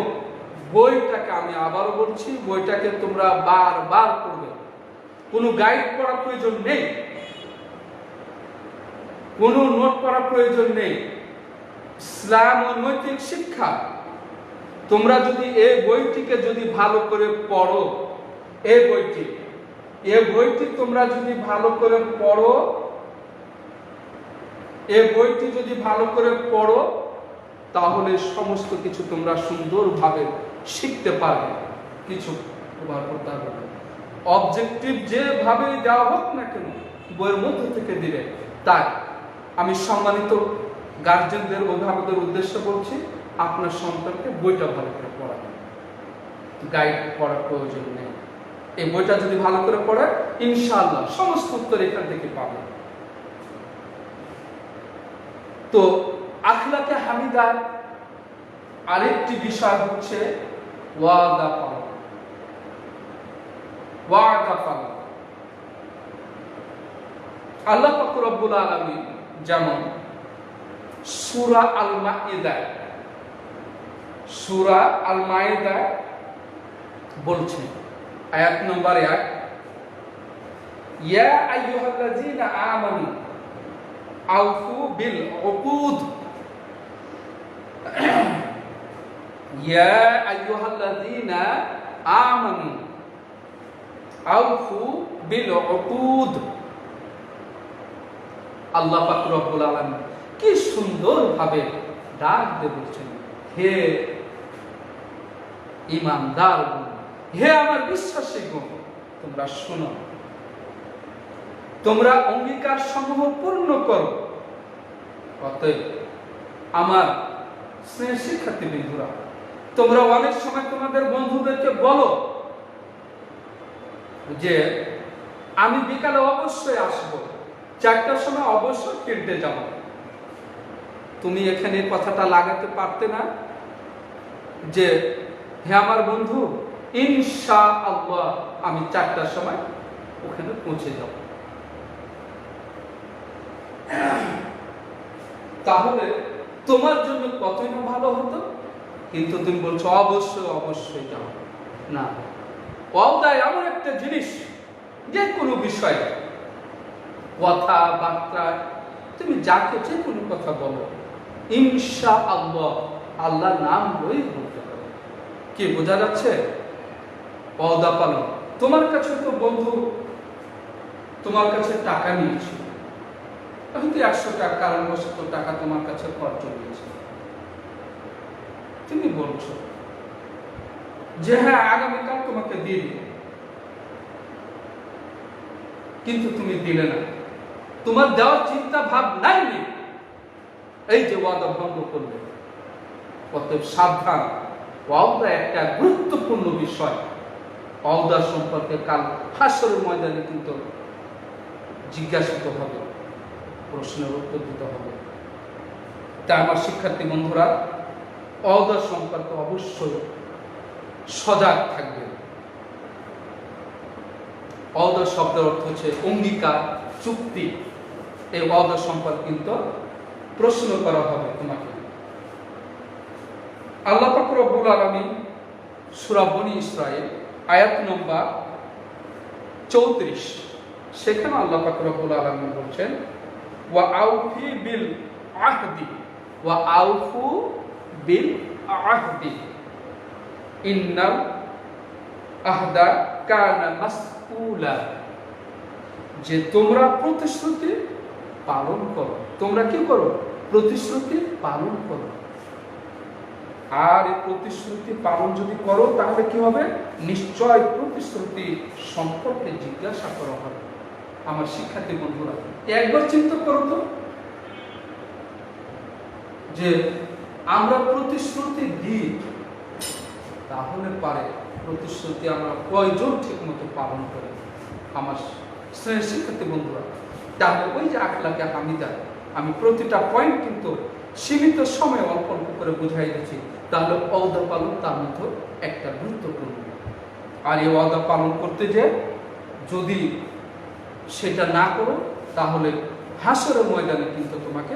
বইটাকে, আমি আবারও বলছি, বইটাকে তোমরা বারবার পড়বে। কোনো গাইড পড়ার প্রয়োজন নেই, কোনো নোট পড়ার প্রয়োজন নেই। ইসলাম ও নৈতিক শিক্ষা, তোমরা যদি এই বইটিকে যদি ভালো করে পড়ো, এই বইটি তোমরা যদি ভালো করে পড়ো, এই বইটি যদি ভালো করে পড়ো, তাহলে সমস্ত কিছু তোমরা সুন্দরভাবে শিখতে পারবে। কিছু ব্যবহার করতে হবে, অবজেক্টিভ যেভাবে দেওয়া হোক না কেন বইয়ের মধ্যে থেকে দিবে। তাই আমি সম্মানিত গার্জেনদের, অভিভাবকদের উদ্দেশ্যে বলছি, আপনার সন্তানকে বইটা ভালো করে পড়াবেন, গাইড পড়ার প্রয়োজন নেই। এই বইটা যদি ভালো করে পড়ে, ইনশাআল্লাহ সমস্ত উত্তর এখান থেকে পাবে। তো আখলাকে হামিদার আরেকটি বিষয় হচ্ছে ওয়াদা পালন। ওয়াদা পালন, আল্লাহ পাক রব্বুল আলামিন যেমন সূরা আল মাইদা বলছেন, আয়াত নম্বর 1, ইয়া আইয়ুহাল্লাযীনা আমানু আউফু বিল উকুদ, ইয়া আইয়ুহাল্লাযীনা আমানু আউফু বিল উকুদ। আল্লাহ পাক রব্বুল আলামিন কি সুন্দরভাবে ডাক দিয়ে বলছেন, হে ঈমানদারগণ, হে আমার বিশ্বাসীগণ, তোমরা শোনো, তোমরা অঙ্গীকার সমূহ পূর্ণ করো। অতএব আমার স্নেহ শিক্ষার্থী বন্ধুরা, তোমরা অনেক সময় তোমাদের বন্ধুদেরকে বলো যে আমি বিকালে অবশ্যই আসবো, 4টার সময় অবশ্যই ফিল্ডে যাব। তুমি এখানে কথাটা লাগাতে পারতে না যে হে আমার বন্ধু, ইনশাআল্লাহ আমি 4টার সময় ওখানে পৌঁছে যাব। তাহলে তোমার জন্য কতই না ভালো হতো, কিন্তু তুমি বলছো অবশ্যই যাও না। ওয়াদা এমন একটা জিনিস, যে কোনো বিষয়ে কথাবার্তা তুমি যাকে যে কোনো কথা বলো, ইনশাআল্লাহ আল্লাহর নাম বই বলতে হবে। কি বোঝা যাচ্ছে? ওয়াদা পালন। তোমার কাছে তো বন্ধু তোমার কাছে টাকা নিয়েছে, হয়তো 100 টাকা, কারণবশত টাকা তোমার কাছে খরচ হয়েছে, তুমি বলছো যে হ্যাঁ আগামীকাল তোমাকে দিয়ে দিব, কিন্তু তুমি দিলে না, তোমার দেওয়ার চিন্তা ভাব নাই, এই যে ওয়াদা ভঙ্গ করলে। অতএব সাবধান, ওয়াদা একটা গুরুত্বপূর্ণ বিষয়। ওয়াদা সম্পর্কে কাল হাসরের ময়দানে কিন্তু জিজ্ঞাসিত হবে, প্রশ্নের উত্তর দিতে হবে। তাই আমার শিক্ষার্থী বন্ধুরা, ওয়াদা সম্পর্কে অবশ্যই সজাগ থাকবে। ওয়াদা শব্দের অর্থ হচ্ছে অঙ্গীকার, চুক্তি। এই ওয়াদা সম্পর্কে কিন্তু প্রশ্ন করা হবে তোমাকে। আল্লাহ পাক রব্বুল আলামিন সূরা বনী ইসরাঈল আয়াত নম্বর 34, সেখানে আল্লাহ পাক রব্বুল আলামিন বলছেন, ওয়া আউফি বিল আহদি, ওয়া আউফু বিল আহদি ইন্নাল আহদা কানা মাসউলা। যে তোমরা প্রতিশ্রুতি পালন করো, তোমরা কি করো? প্রতিশ্রুতি পালন করো। আর এই প্রতিশ্রুতি পালন যদি করো, তাহলে কি হবে? নিশ্চয় প্রতিশ্রুতি সম্পর্কে জিজ্ঞাসা করা হবে। আমার শিক্ষার্থী বন্ধুরা, একবার চিন্তা করো তো, যে আমরা প্রতিশ্রুতি দিই, তাহলে পারে প্রতিশ্রুতি আমরা কয়জন ঠিক মতো পালন করি? আমার শ্রেণীর শিক্ষার্থী বন্ধুরা, তাহলে ওই যে আখলাকে হামিদা, আমি প্রতিটা পয়েন্ট কিন্তু সীমিত সময় অল্প অল্প করে বুঝাই দিচ্ছি। তাহলে ওয়াদা পালন তার মধ্যে একটা গুরুত্বপূর্ণ। আর এই ওয়াদা পালন করতে যে যদি সেটা না করো, তাহলে হাসরের ময়দানে কিন্তু তোমাকে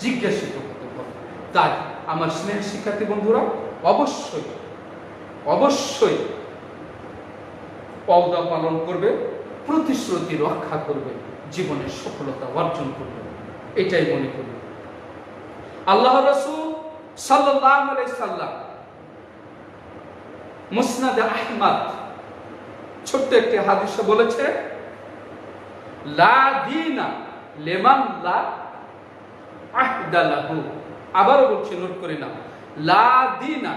জিজ্ঞাসিত করতে হবে। তাই আমার স্নেহের শিক্ষার্থী বন্ধুরা, অবশ্যই অবশ্যই ওয়াদা পালন করবে, প্রতিশ্রুতি রক্ষা করবে, জীবনের সফলতা অর্জন করবে, এটাই মনে করি। আল্লাহ রাসূল সাল্লাল্লাহু আলাইহি সাল্লাম মুসনাদে আহমদ ছোট্ট একটি হাদিসে বলেছে, লা দীনা লিমান লা আহদা লাহু। আবারও বলছি, নোট করে নাও, লা দীনা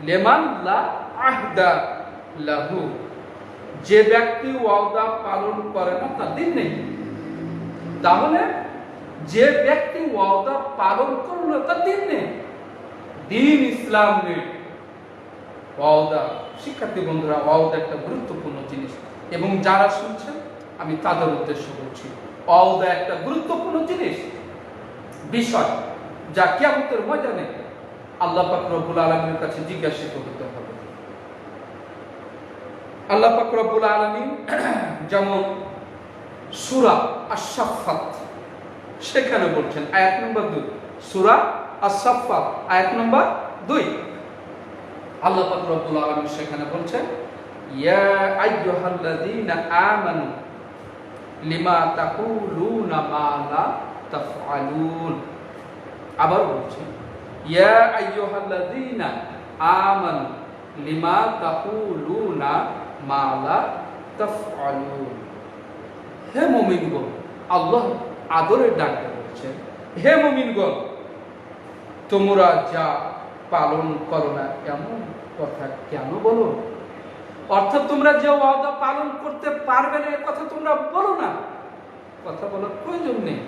লিমান লা আহদা লাহু। যে ব্যক্তি ওয়াদা পালন করে না তার দিন নেই। তাহলে যে ব্যক্তি ওয়াদা পালন করল না তার দিন নেই, দিন ইসলাম নেই। ওয়াদা, শিক্ষার্থী বন্ধুরা, ওয়াদা একটা গুরুত্বপূর্ণ জিনিস, এবং যারা শুনছেন আমি তাদের উদ্দেশ্য বলছি, ওয়াদা একটা গুরুত্বপূর্ণ জিনিস, বিষয়, যা কিয়ামতের ময়দানে আল্লাহ পাক রব্বুল আলামিনের কাছে জিজ্ঞাসিত হতে হবে। আল্লাহ পাক রব্বুল আলামিন যেমন সূরা আশ-শাফফাত সেখানে বলছেন, আয়াত নম্বর 2, সূরা আশ-শাফফাত আয়াত নম্বর 2, আল্লাহ পাক রব্বুল আলামিন সেখানে বলছেন, ইয়া আইয়ুহাল্লাযীনা আমানু লিমা তাকুলুনা মা লা তাফআলুন। আবার বলছেন, ইয়া আইয়ুহাল্লাযীনা আমানু লিমা তাকুলুনা মা লা তাফআলুন। হে মুমিনগণ, আল্লাহ আদরের ডাকতে বলছেন, হে মুমিনগণ, তোমরা যা পালন করো না এমন কথা কেন বলো? অর্থাৎ তোমরা যে ওয়াদা পালন করতে পারবে না এর কথা তোমরা বলো না, কথা বলার প্রয়োজন নেই।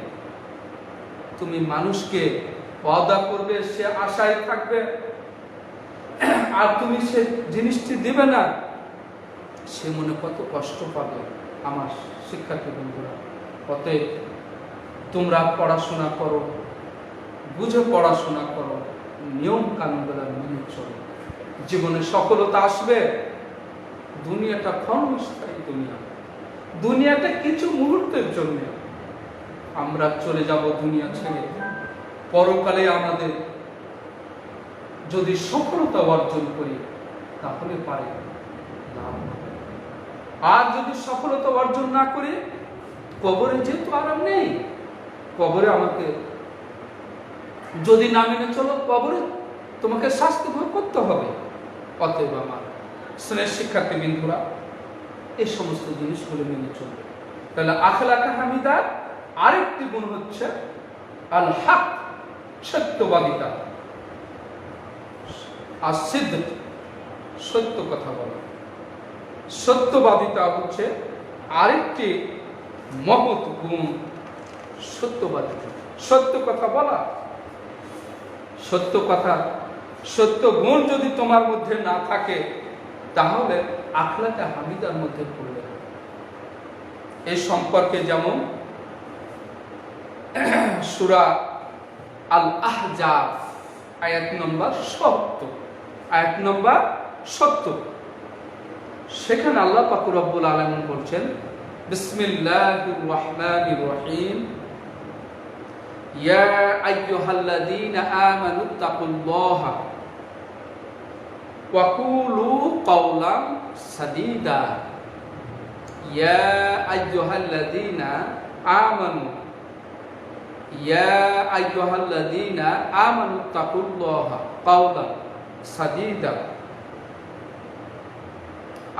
তুমি মানুষকে ওয়াদা করবে, সে আশায় থাকবে, আর তুমি সে জিনিসটি দিবে না, সে মনে কত কষ্ট পাবে। আমার শিক্ষার্থী বন্ধুরা, অতএব তোমরা পড়াশোনা করো, বুঝে পড়াশোনা করো, নিয়ম কানুনগুলো মেনে চলো, জীবনে সফলতা আসবে। দুনিয়াটা ক্ষণস্থায়ী দুনিয়া, দুনিয়াটা কিছু মুহূর্তের জন্য, আমরা চলে যাব দুনিয়া ছেড়ে। পরকালে আমাদের যদি সফলতা অর্জন করি তাহলে পারে লাভ হবে, আর যদি সফলতা অর্জন না করি, কবরে যেহেতু আরাম নেই, কবরে আমাকে যদি না মেনে চলো, কবরে তোমাকে শাস্তি ভোগ করতে হবে। অতএব আমার স্নেহের শিক্ষার্থী বিন্দুরা, এই সমস্ত জিনিসগুলো মেনে চলবে। তাহলে আখলাকে হামিদার আরেকটি গুণ হচ্ছে আল হক, সত্যবাদিতা, আর সিদ্ধ, সত্য কথা বলা। সত্যবাদিতা হচ্ছে আরেকটি মহৎ গুণ, সত্যবাদিতা, সত্য কথা বলা। সত্য কথা, সত্য গুণ যদি তোমার মধ্যে না থাকে, তাহলে আখলাকে হামিদার মধ্যে পড়বে। এই সম্পর্কে যেমন সূরা আল আহজাব আয়াত নম্বর 70, আয়াত নম্বর 70, সেখানে আল্লাহ পাক রব্বুল আলামিন বলছেন, বিসমিল্লাহির রহমানির রহিম, ইয়া আইয়ুহাল্লাযীনা আমানুত্তাকুল্লাহা ওয়া কুলু কাওলান সাদীদা। ইয়া আইয়ুহাল্লাযীনা আমানু, ইয়া আইয়ুহাল্লাযীনা আমানুত্তাকুল্লাহা কাওলান সাদীদা।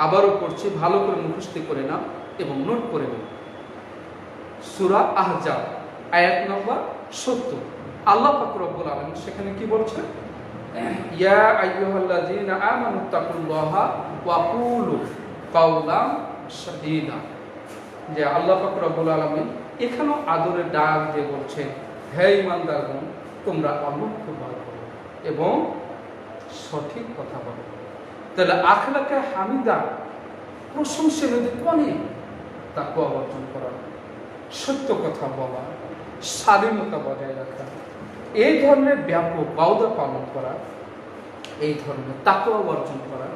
আবারও পড়ছি, ভালো করে মুখস্থ করে নাও এবং নোট করে নাও। সূরা আহজাব আয়াত নম্বর 70, আল্লাহ পাক রব্বুল আলামিন সেখানে কি বলছেন, ইয়া আইয়ুহাল্লাযীনা আমানুত্তাকুল্লাহা ওয়া কুলু কাওলান সাদীদা। যে আল্লাহ পাক রব্বুল আলামিন এখানেও আদরের ডাক দিয়ে বলছেন, হে ঈমানদারগণ, তোমরা আল্লাহকে ভয় করো এবং সঠিক কথা বলো। তাহলে আখলাকে হামিদা প্রশংসনীয় দিক অনেক। তাকওয়া অর্জন করা, সত্য কথা বলা, স্বাধীনতা বজায় রাখা, এই ধরনের ব্যাপক বাউদা পালন করা, এই ধরনের তাকওয়া অর্জন করা,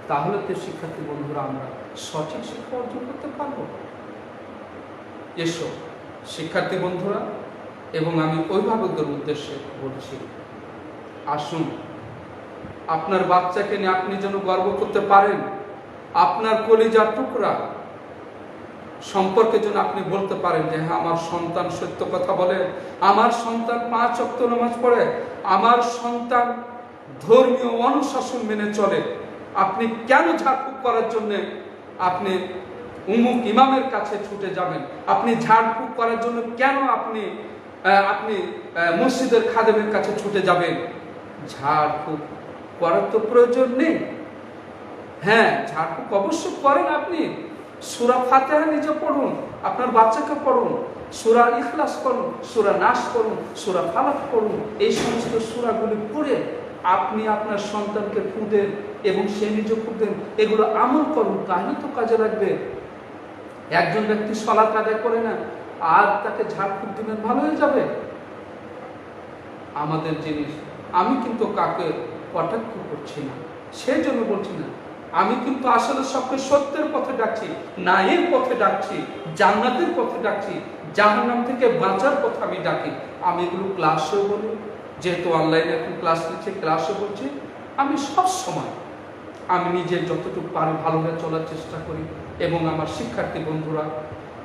তাহলে তো শিক্ষার্থী বন্ধুরা আমরা সঠিক শিক্ষা অর্জন করতে পারবো। এসো শিক্ষার্থী বন্ধুরা, এবং আমি অভিভাবকদের উদ্দেশ্যে বলছি, আসুন আপনার বাচ্চাকে নিয়ে আপনি যেন গর্ব করতে পারেন। আপনার কলিজার টুকরা সম্পর্কে যেন আপনি বলতে পারেন যে হ্যাঁ, আমার সন্তান সত্য কথা বলে, আমার সন্তান 5 ওয়াক্ত নামাজ পড়ে, আমার সন্তান ধর্মীয় অনুশাসন মেনে চলে। আপনি কেন ঝাড়ফুঁক করার জন্য আপনি উমুক ইমামের কাছে ছুটে যাবেন? আপনি ঝাড়ফুঁক করার জন্য কেন আপনি মসজিদের খাদেমের কাছে ছুটে যাবেন? ঝাড়ফুঁক করার তো প্রয়োজন নেই। হ্যাঁ, ঝাড়ফুঁক অবশ্য করেন আপনি। সূরা ফাতিহা নিজে পড়ুন, আপনার বাচ্চাকে পড়ুন, সূরা ইখলাস পড়ুন, সূরা নাস পড়ুন, সূরা ফালাক পড়ুন। এই সমস্ত সূরাগুলি পড়ে আপনি আপনার সন্তানকে ফু দেন এবং সে নিজে ফু দেন। এগুলো আমল করুন, তাহলে তো কাজে লাগবে। একজন ব্যক্তি সালাত আদায় করে না, আর তাকে ঝাড়ফুঁক দিবেন, ভালো হয়ে যাবে। আমাদের জিনিস, আমি কিন্তু কাকে কটাক্ষ করছি না, সেই জন্য বলছি না। আমি কিন্তু আসলে সবকে সত্যের পথে ডাকছি, ন্যায়ের পথে ডাকছি, জান্নাতের পথে ডাকছি, জাহান্নাম থেকে বাঁচার কথা আমি ডাকি। আমি এগুলো ক্লাসেও বলি, যেহেতু অনলাইনে এখন ক্লাস নিচ্ছে, ক্লাসও বলছি। আমি সব সময় আমি নিজে যতটুকু পারি ভালোভাবে চলার চেষ্টা করি, এবং আমার শিক্ষার্থী বন্ধুরা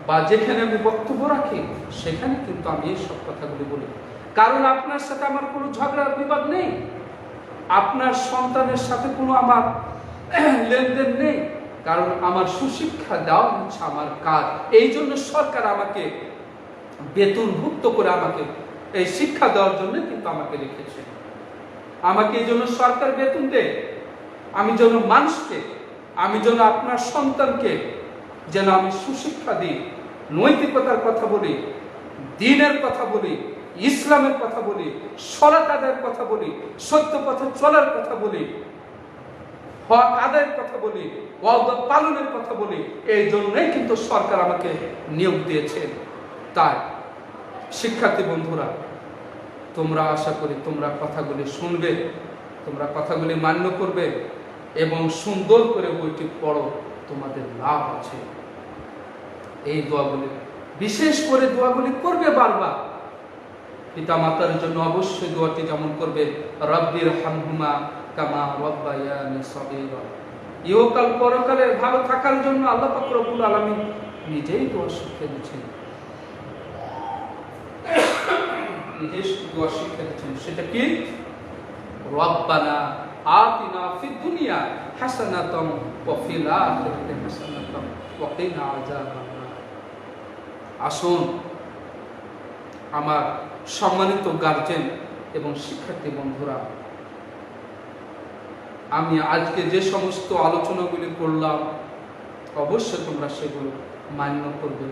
বা যেখানে আমি বক্তব্য রাখি সেখানে কিন্তু আমি এই সব কথাগুলি বলি। কারণ আপনার সাথে আমার কোনো ঝগড়া বিবাদ নেই, আপনার সন্তানের সাথে কোনো আমার লেনদেন নেই। কারণ আমার সুশিক্ষা দেওয়া হচ্ছে আমার কাজ। এই জন্য সরকার আমাকে বেতনভুক্ত করে আমাকে এই শিক্ষা দেওয়ার জন্য কিন্তু আমাকে রেখেছে। আমাকে এই জন্য সরকার বেতন দেয়, আমি যেন মানুষকে, আমি যেন আপনার সন্তানকে যেন আমি সুশিক্ষা দিই, নৈতিকতার কথা বলি, দ্বীনের কথা বলি, ইসলামের কথা বলি, সালাত আদায়ের কথা বলি, সত্য পথে চলার কথা বলি, হক আদায়ের কথা বলি, ওয়াদা পালনের কথা বলি। এই জন্যই কিন্তু সরকার আমাকে নিয়োগ দিয়েছে। তাই শিক্ষার্থী বন্ধুরা, তোমরা আশা করি তোমরা কথাগুলি শুনবে, তোমরা কথাগুলি মান্য করবে এবং সুন্দর করে বইটি পড়ো, তোমাদের লাভ আছে। এই দোয়াগুলি, বিশেষ করে দোয়াগুলি করবে বারবার। পিতা মাতার জন্য অবশ্যই দোয়াটি যেমন করবে, রব্বির হামহুমা কামা রাব্বায়ানি সগীরা। ইহকাল পরকালের ভালো থাকার জন্য আল্লাহ পাক রব্বুল আলামিন নিজেই দোয়া শিখিয়ে দিয়েছেন, নিজেই দোয়া শিখিয়ে দিয়েছেন। সেটা কি? রব্বানা আতিনা ফিদ দুনিয়া হাসানাতাম ওয়া ফিল আখিরাতি হাসানাতাম ওয়া কিনা আযাবান্নার। আসুন আমার সম্মানিত গার্জেন এবং শিক্ষার্থী বন্ধুরা, আমি আজকে যে সমস্ত আলোচনাগুলি করলাম অবশ্যই তোমরা সেগুলো মান্য করবে,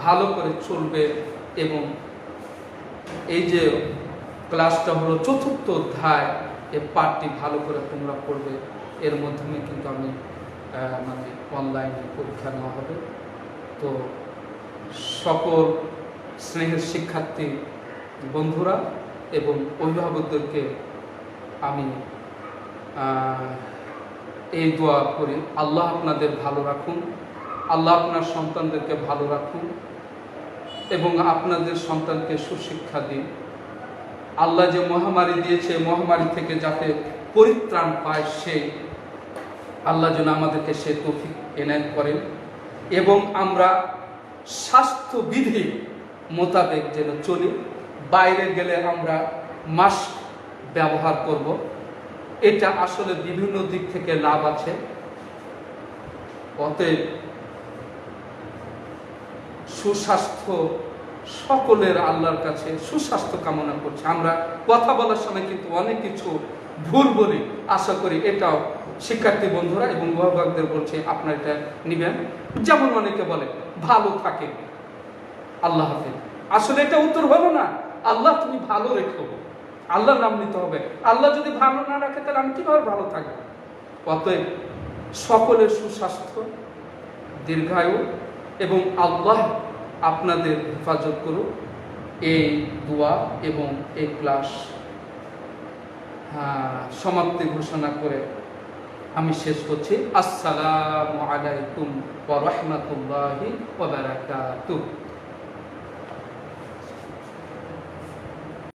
ভালো করে চলবে। এবং এই যে ক্লাসটা হলো ৪র্থ অধ্যায়, এই পাঠটি ভালো করে তোমরা পড়বে। এর মাধ্যমে কিন্তু আমি অনলাইনে পরীক্ষা নেওয়া হবে। তো সকল স্নেহের শিক্ষার্থী বন্ধুরা এবং অভিভাবকদেরকে আমি এই দোয়া করি, আল্লাহ আপনাদের ভালো রাখুন, আল্লাহ আপনার সন্তানদেরকে ভালো রাখুন এবং আপনাদের সন্তানকে সুশিক্ষা দিন। আল্লাহ যে মহামারী দিয়েছে, মহামারী থেকে যাতে পরিত্রাণ পায়, সেই আল্লাহ যেন আমাদেরকে সে তৌফিক এনায়েত করেন এবং আমরা স্বাস্থ্যবিধি মোতাবেক যেন চলি। বাইরে গেলে আমরা মাস্ক ব্যবহার করব, এটা আসলে বিভিন্ন দিক থেকে লাভ আছে। অতএব সুস্বাস্থ্য সকলের আল্লাহর কাছে সুস্বাস্থ্য কামনা করছে। আমরা কথা বলার সময় কিন্তু অনেক কিছু ভুল বলি, আশা করি এটাও শিক্ষার্থী বন্ধুরা এবং অভিভাবকদের বলছে আপনারা এটা নিবেন। যেমন অনেকে বলে ভালো থাকে, আল্লাহ হাফেজ, আসলে এটা উত্তর হলো না। আল্লাহ তুমি ভালো রেখো, আল্লাহর নাম নিতে হবে। আল্লাহ যদি ভালো না রাখে তাহলে আমি কিভাবে ভালো থাকবো? অতএব সকলের সুস্বাস্থ্য দীর্ঘায়ু এবং আল্লাহ আপনাদের হেফাজত করুক। এই দোয়া এবং এই ক্লাস সমাপ্তি ঘোষণা করে আমি শেষ করছি। আসসালামু আলাইকুম ওয়া রাহমাতুল্লাহি ওয়া বারাকাতুহু।